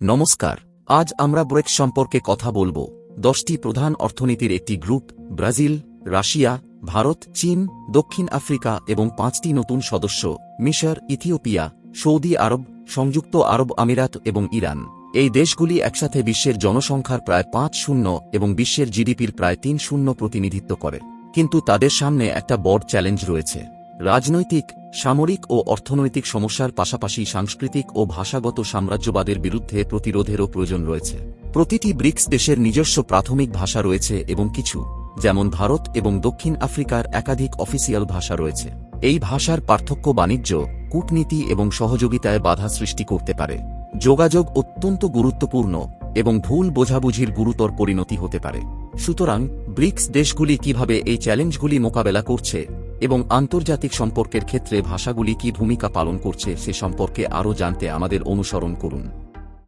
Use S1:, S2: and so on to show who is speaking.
S1: নমস্কার। আজ আমরা ব্রিক্স সম্পর্কে কথা বলবো। 10টি প্রধান অর্থনীতির একটি গ্রুপ, ব্রাজিল, রাশিয়া, ভারত, চীন, দক্ষিণ আফ্রিকা এবং 5টি নতুন সদস্য, মিশর, ইথিওপিয়া, সৌদি আরব, সংযুক্ত আরব আমিরাত এবং ইরান। এই দেশগুলি একসাথে বিশ্বের জনসংখ্যার প্রায় 5 এবং বিশ্বের জিডিপির প্রায় 3 প্রতিনিধিত্ব করে। কিন্তু তাদের সামনে একটা বড় চ্যালেঞ্জ রয়েছে। রাজনৈতিক, সামরিক ও অর্থনৈতিক সমস্যার পাশাপাশি সাংস্কৃতিক ও ভাষাগত সাম্রাজ্যবাদের বিরুদ্ধে প্রতিরোধেরও প্রয়োজন রয়েছে। প্রতিটি ব্রিক্স দেশের নিজস্ব প্রাথমিক ভাষা রয়েছে এবং কিছু, যেমন ভারত এবং দক্ষিণ আফ্রিকার একাধিক অফিসিয়াল ভাষা রয়েছে। এই ভাষার পার্থক্য বাণিজ্য, কূটনীতি এবং সহযোগিতায় বাধা সৃষ্টি করতে পারে। যোগাযোগ অত্যন্ত গুরুত্বপূর্ণ এবং ভুল বোঝাবুঝির গুরুতর পরিণতি হতে পারে। সুতরাং ব্রিক্স দেশগুলি কিভাবে এই চ্যালেঞ্জগুলি মোকাবেলা করছে এবং আন্তর্জাতিক সম্পর্কের ক্ষেত্রে ভাষাগুলি কী ভূমিকা পালন করছে সে সম্পর্কে আরও জানতে আমাদের অনুসরণ করুন।